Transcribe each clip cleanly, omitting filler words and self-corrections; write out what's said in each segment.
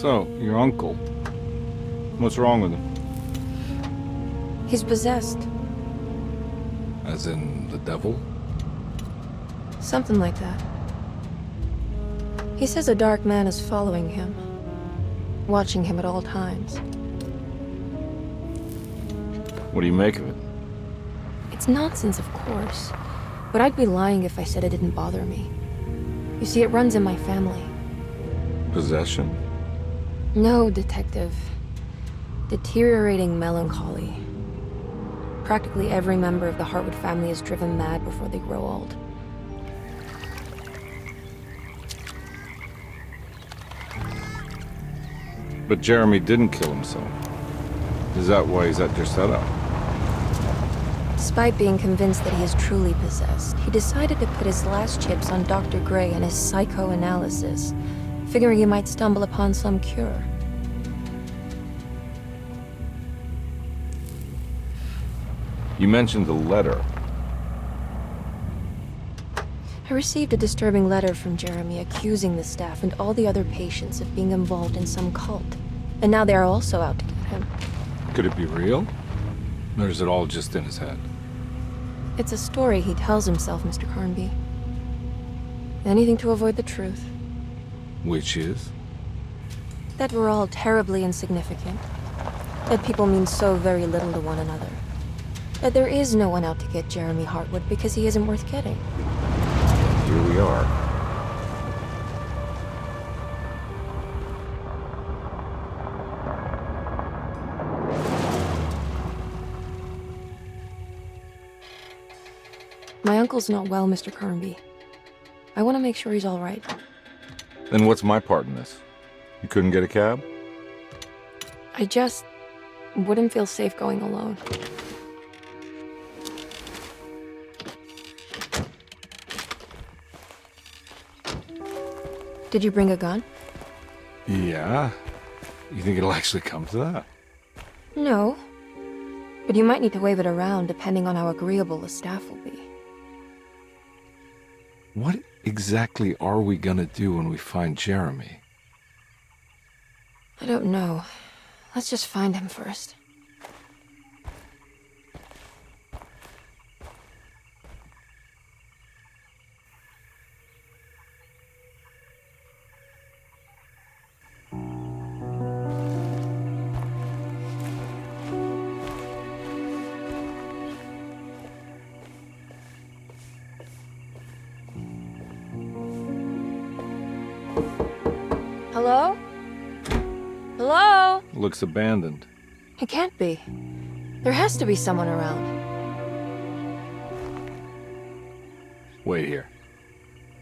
So, your uncle. What's wrong with him? He's possessed. As in the devil? Something like that. He says a dark man is following him, watching him at all times. What do you make of it? It's nonsense, of course, but I'd be lying if I said it didn't bother me. You see, it runs in my family. Possession? No, Detective. Deteriorating melancholy. Practically every member of the Hartwood family is driven mad before they grow old. But Jeremy didn't kill himself. Is that why he's at your setup? Despite being convinced that he is truly possessed, he decided to put his last chips on Dr. Gray and his psychoanalysis, figuring he might stumble upon some cure. You mentioned the letter. I received a disturbing letter from Jeremy accusing the staff and all the other patients of being involved in some cult. And now they are also out to get him. Could it be real? Or is it all just in his head? It's a story he tells himself, Mr. Carnby. Anything to avoid the truth. Which is? That we're all terribly insignificant. That people mean so very little to one another. That there is no one out to get Jeremy Hartwood because he isn't worth getting. Here we are. My uncle's not well, Mr. Carnby. I want to make sure he's all right. Then what's my part in this? You couldn't get a cab? I just wouldn't feel safe going alone. Did you bring a gun? Yeah. You think it'll actually come to that? No. But you might need to wave it around depending on how agreeable the staff will be. What exactly are we gonna do when we find Jeremy? I don't know. Let's just find him first. Hello? Hello? Looks abandoned. It can't be. There has to be someone around. Wait here.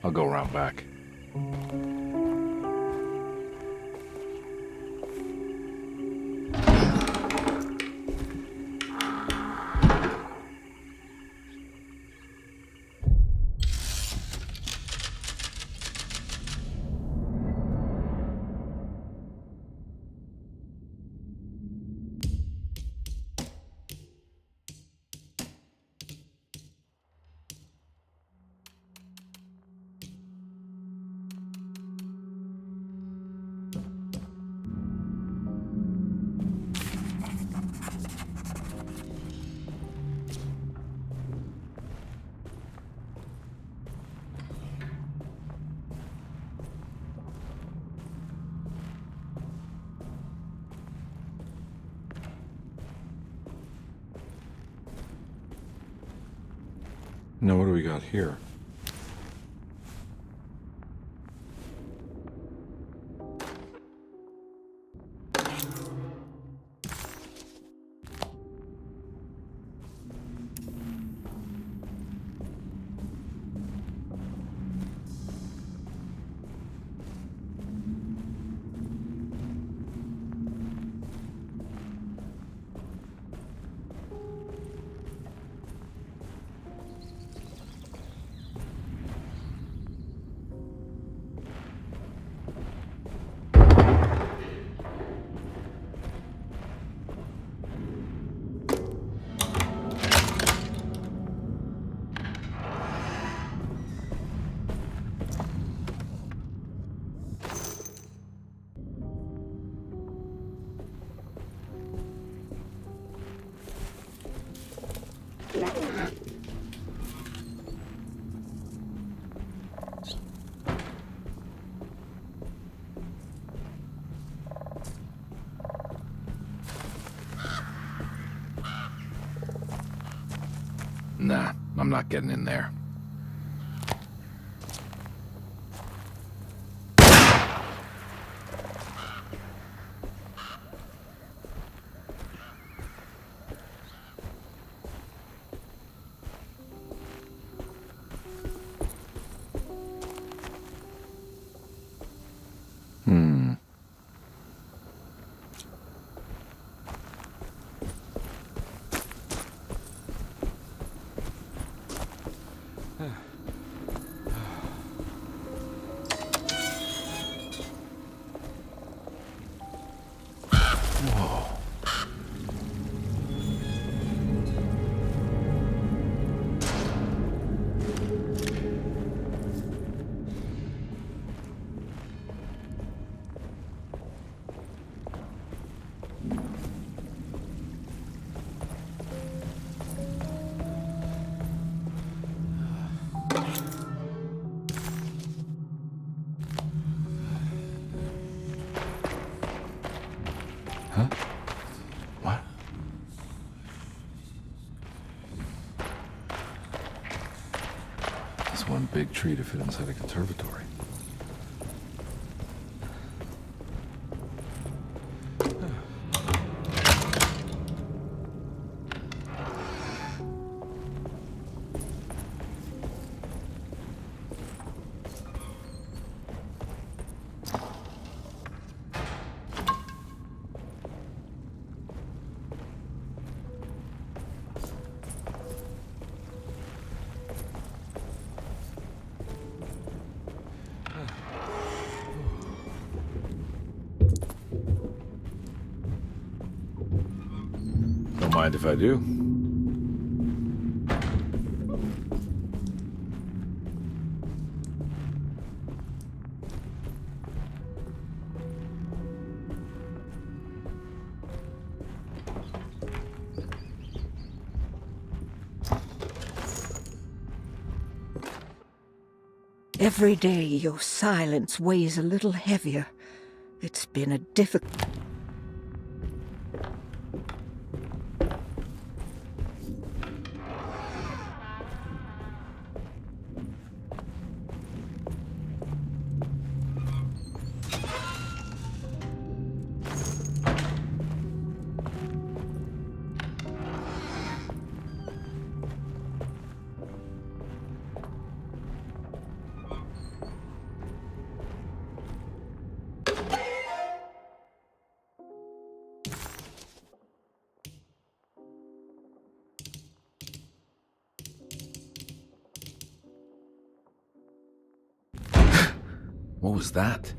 I'll go around back. Now what do we got here? Nah, I'm not getting in there. Huh? What? That's one big tree to fit inside a conservatory. Don't mind if I do. Every day your silence weighs a little heavier. It's been a difficult... What was that?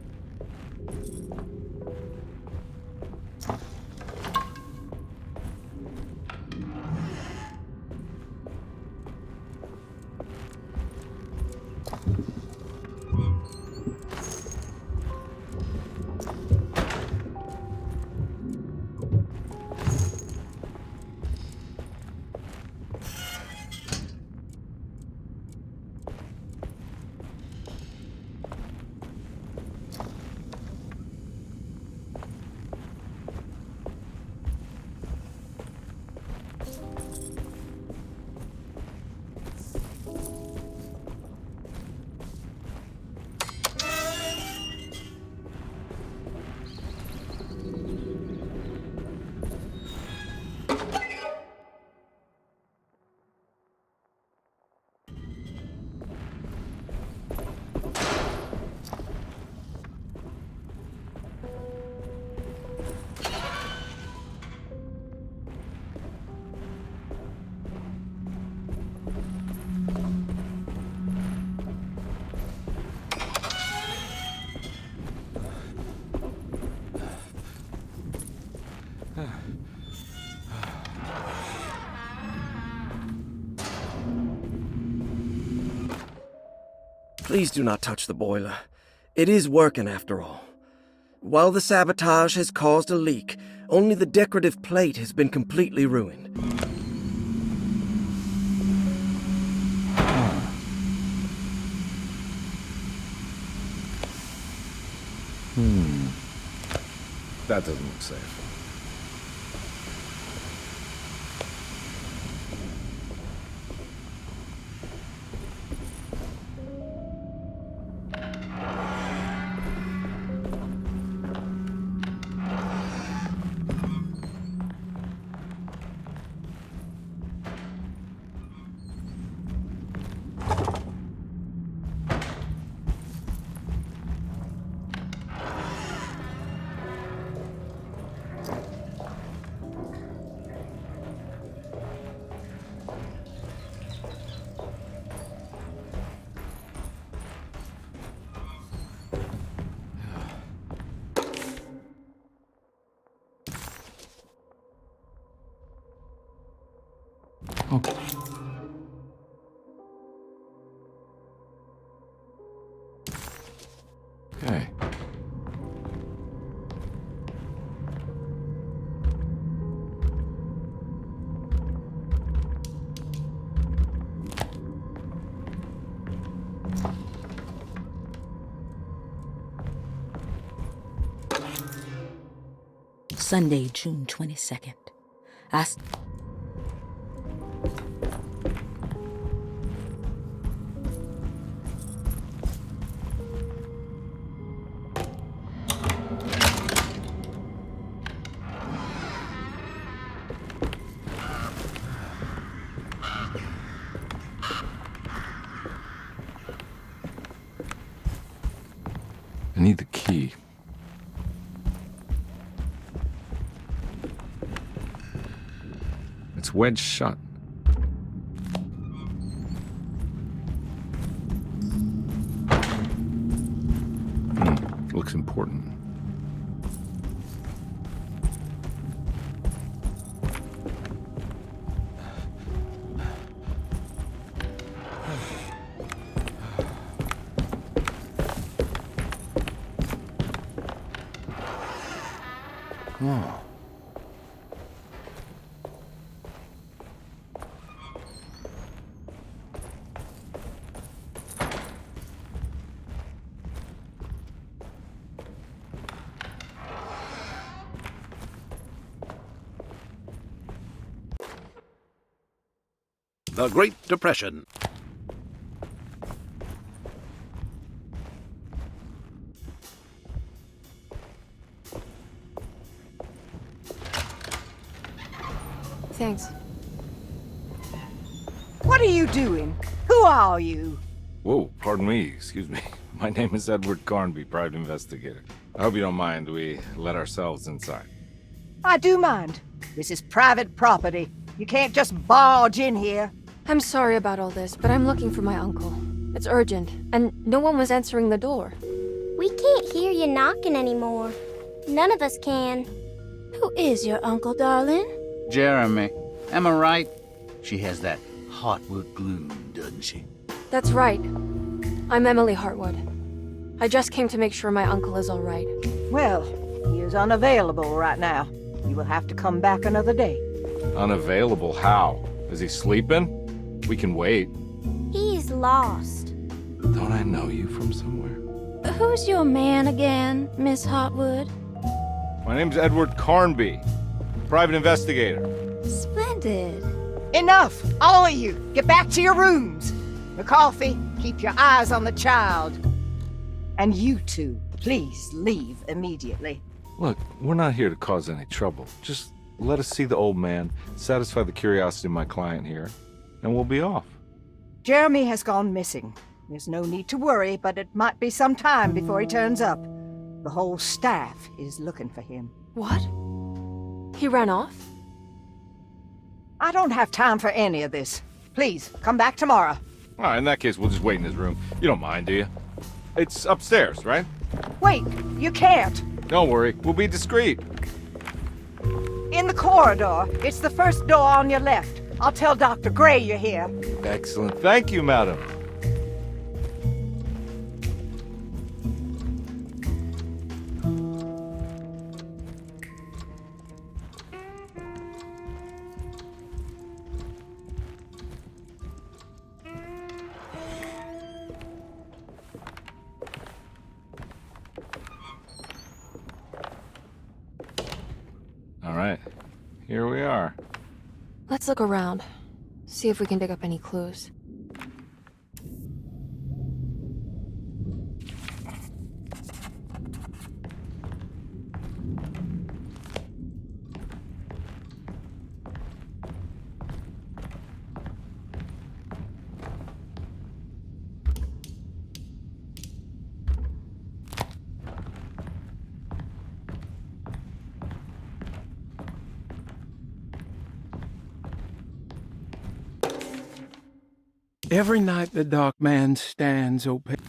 Please do not touch the boiler. It is working after all. While the sabotage has caused a leak, only the decorative plate has been completely ruined. That doesn't look safe. Okay. Okay. Sunday, June 22nd. I need the key. It's wedged shut. Looks important. Oh. The Great Depression. Thanks. What are you doing? Who are you? Whoa, pardon me, excuse me. My name is Edward Carnby, private investigator. I hope you don't mind we let ourselves inside. I do mind. This is private property. You can't just barge in here. I'm sorry about all this, but I'm looking for my uncle. It's urgent, and no one was answering the door. We can't hear you knocking anymore. None of us can. Who is your uncle, darling? Jeremy. Am I right? She has that Hartwood gloom, doesn't she? That's right. I'm Emily Hartwood. I just came to make sure my uncle is all right. Well, he is unavailable right now. You will have to come back another day. Unavailable? How? Is he sleeping? We can wait. He's lost. Don't I know you from somewhere? Who's your man again, Miss Hartwood? My name's Edward Carnby, private investigator. Splendid. Enough! All of you! Get back to your rooms! McCarthy, keep your eyes on the child. And you two, please leave immediately. Look, we're not here to cause any trouble. Just let us see the old man, satisfy the curiosity of my client here, and we'll be off. Jeremy has gone missing. There's no need to worry, but it might be some time before he turns up. The whole staff is looking for him. What? He ran off? I don't have time for any of this. Please, come back tomorrow. All right, in that case, we'll just wait in his room. You don't mind, do you? It's upstairs, right? Wait, you can't. Don't worry, we'll be discreet. In the corridor. It's the first door on your left. I'll tell Dr. Gray you're here. Excellent. Thank you, madam. All right, here we are. Let's look around. See if we can dig up any clues. Every night the dark man stands opaque.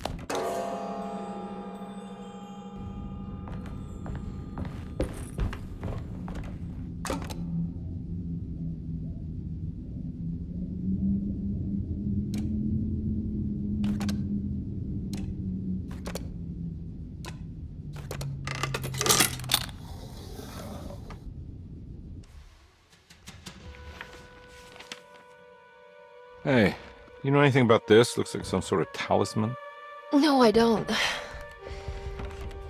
Hey, you know anything about this? Looks like some sort of talisman. No, I don't.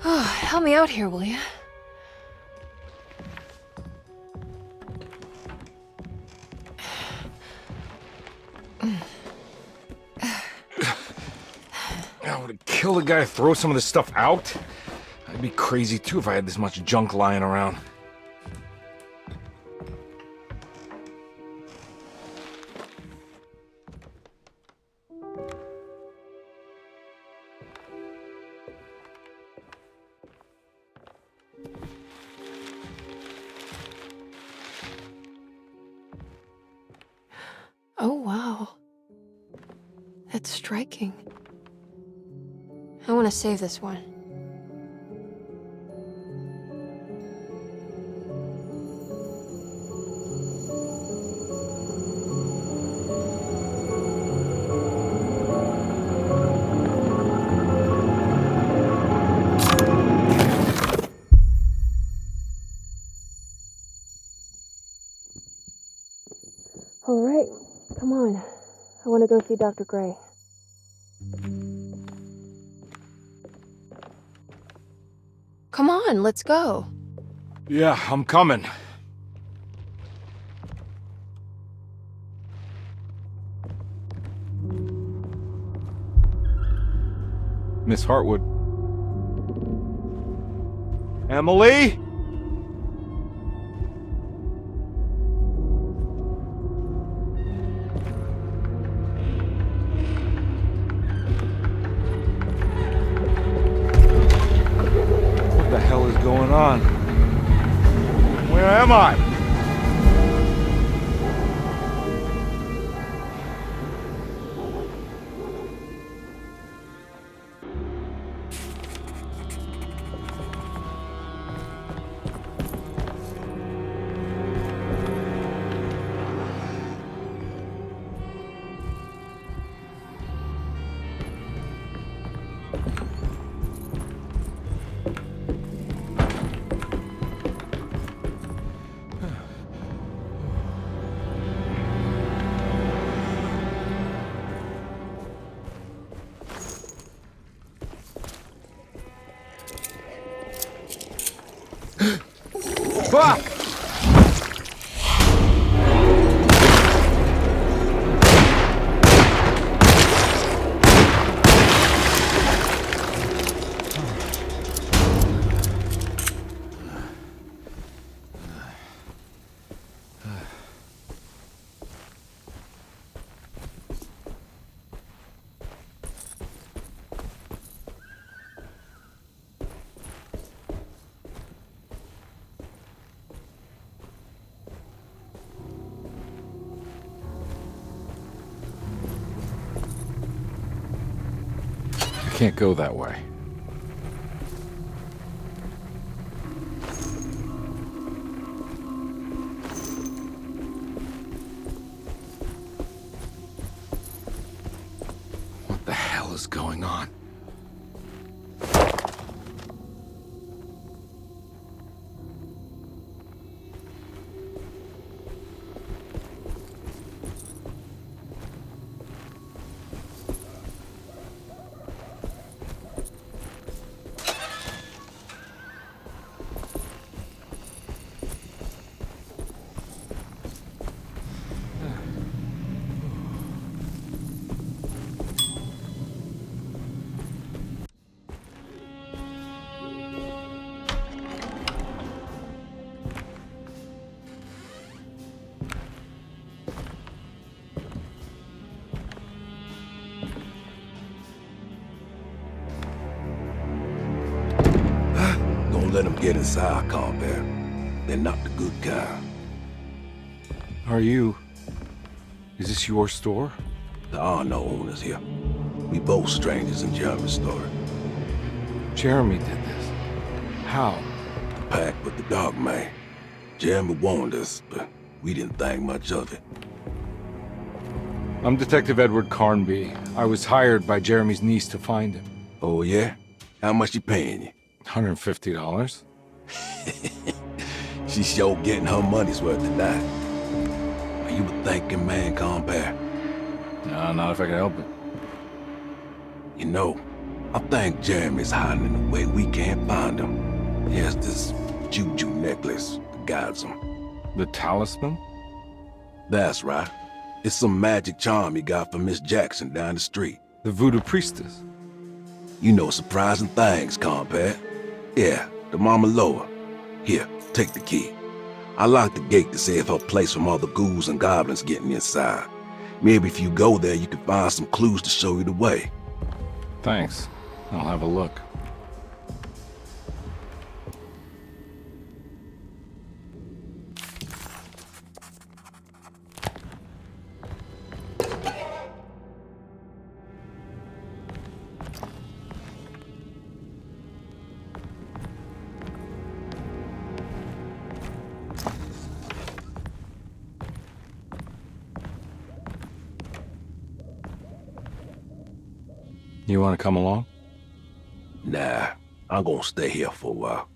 Oh, help me out here, will you? I would kill the guy to throw some of this stuff out. I'd be crazy too if I had this much junk lying around. Oh, wow. That's striking. I want to save this one. All right, come on. I want to go see Dr. Gray. Come on, let's go. Yeah, I'm coming. Miss Hartwood. Emily? What the hell is going on? Where am I? Ah! Can't go that way. What the hell is going on? Let them get inside, Compare. They're not the good kind. Are you... Is this your store? There are no owners here. We both strangers in Jeremy's store. Jeremy did this. How? The pact with the Dark Man. Jeremy warned us, but we didn't think much of it. I'm Detective Edward Carnby. I was hired by Jeremy's niece to find him. Oh, yeah? How much she paying you? $150. She's sure getting her money's worth tonight. Are you a thinking man, Compare? No, not if I can help it. You know, I think Jeremy's hiding in a way we can't find him. He has this juju necklace that guides him. The talisman? That's right. It's some magic charm he got from Miss Jackson down the street. The voodoo priestess? You know surprising things, compadre. Yeah, the Mama Loa. Here, take the key. I locked the gate to save her place from all the ghouls and goblins getting inside. Maybe if you go there, you can find some clues to show you the way. Thanks. I'll have a look. You want to come along? Nah, I'm gonna stay here for a while.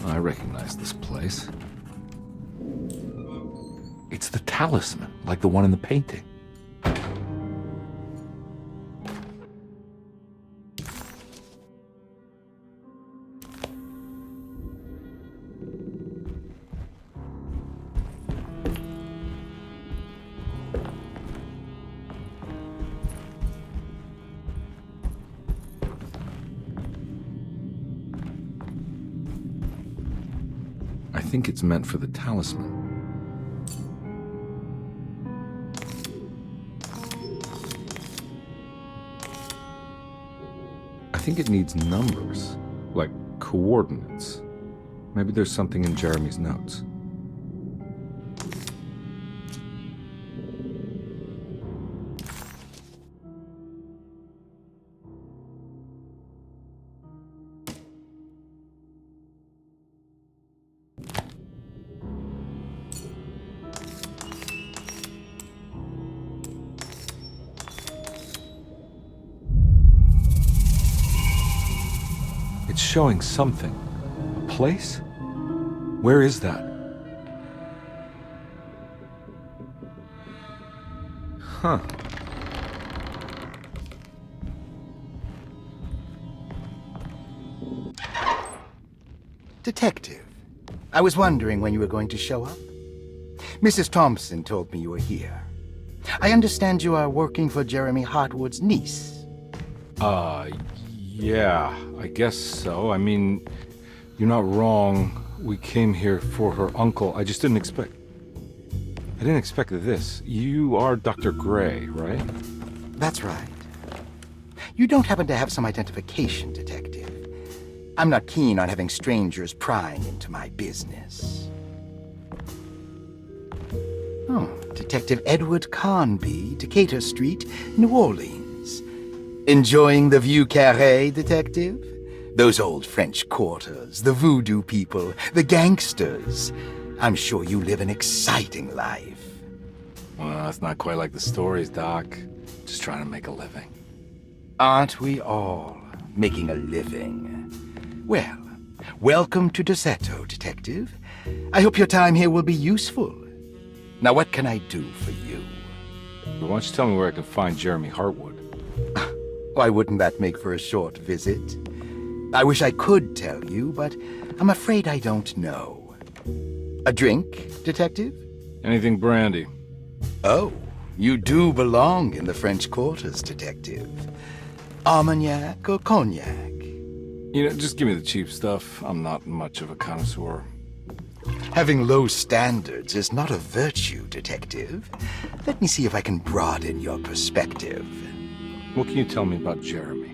I recognize this place. It's the talisman, like the one in the painting. I think it's meant for the talisman. think it needs numbers, like coordinates. Maybe there's something in Jeremy's notes. It's showing something. A place? Where is that? Huh. Detective, I was wondering when you were going to show up. Mrs. Thompson told me you were here. I understand you are working for Jeremy Hartwood's niece. Yeah, I guess so. I mean, you're not wrong. We came here for her uncle. I just didn't expect... I didn't expect this. You are Dr. Gray, right? That's right. You don't happen to have some identification, Detective. I'm not keen on having strangers prying into my business. Oh, Detective Edward Carnby, Decatur Street, New Orleans. Enjoying the Vieux Carré, Detective? Those old French quarters, the voodoo people, the gangsters. I'm sure you live an exciting life. Well, it's not quite like the stories, Doc. Just trying to make a living. Aren't we all making a living? Well, welcome to Deseto, Detective. I hope your time here will be useful. Now, what can I do for you? Why don't you tell me where I can find Jeremy Hartwood? Why wouldn't that make for a short visit? I wish I could tell you, but I'm afraid I don't know. A drink, Detective? Anything brandy. Oh, you do belong in the French quarters, Detective. Armagnac or cognac? You know, just give me the cheap stuff. I'm not much of a connoisseur. Having low standards is not a virtue, Detective. Let me see if I can broaden your perspective. What can you tell me about Jeremy?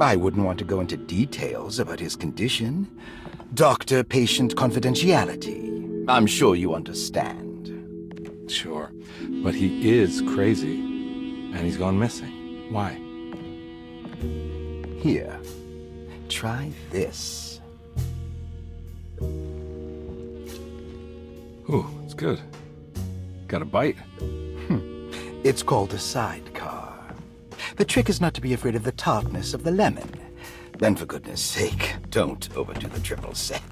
I wouldn't want to go into details about his condition. Doctor-patient confidentiality. I'm sure you understand. Sure, but he is crazy, and he's gone missing. Why? Here, try this. Ooh, it's good. Got a bite? It's called a sidecar. The trick is not to be afraid of the tartness of the lemon. Then, for goodness sake, don't overdo the triple sec.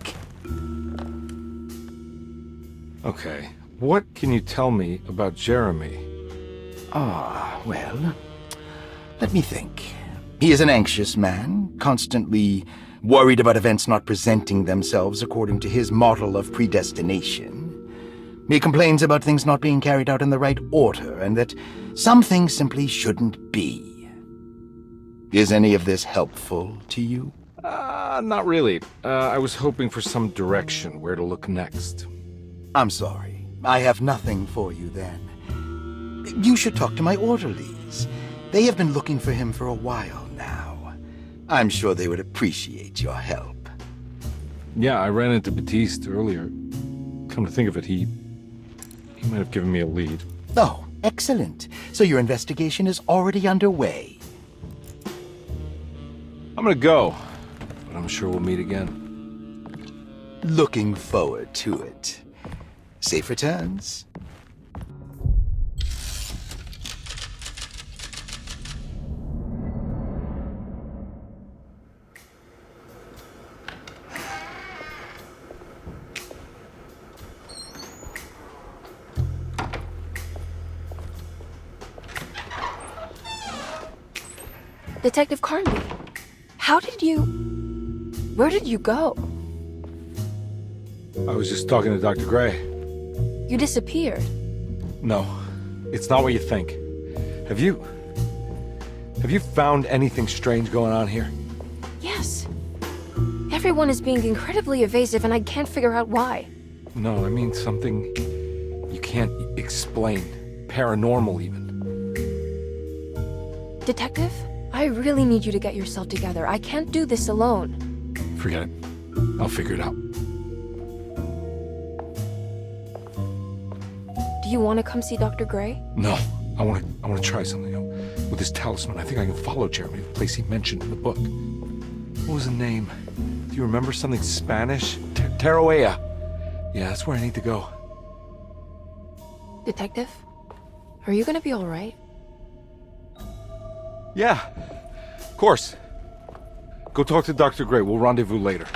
Okay, what can you tell me about Jeremy? Well, let me think. He is an anxious man, constantly worried about events not presenting themselves according to his model of predestination. He complains about things not being carried out in the right order, and that some things simply shouldn't be. Is any of this helpful to you? Not really. I was hoping for some direction, where to look next. I'm sorry. I have nothing for you then. You should talk to my orderlies. They have been looking for him for a while now. I'm sure they would appreciate your help. Yeah, I ran into Batiste earlier. Come to think of it, he might have given me a lead. Oh, excellent. So your investigation is already underway. I'm gonna go, but I'm sure we'll meet again. Looking forward to it. Safe returns. Detective Carnby, where did you go? I was just talking to Dr. Gray. You disappeared. No, it's not what you think. Have you found anything strange going on here? Yes. Everyone is being incredibly evasive and I can't figure out why. No, I mean something you can't explain. Paranormal, even. Detective, I really need you to get yourself together. I can't do this alone. Forget it. I'll figure it out. Do you want to come see Dr. Gray? No. I want to try something. With this talisman, I think I can follow Jeremy to the place he mentioned in the book. What was the name? Do you remember something Spanish? Tarawea. Yeah, that's where I need to go. Detective? Are you gonna be alright? Yeah, of course. Go talk to Dr. Gray. We'll rendezvous later.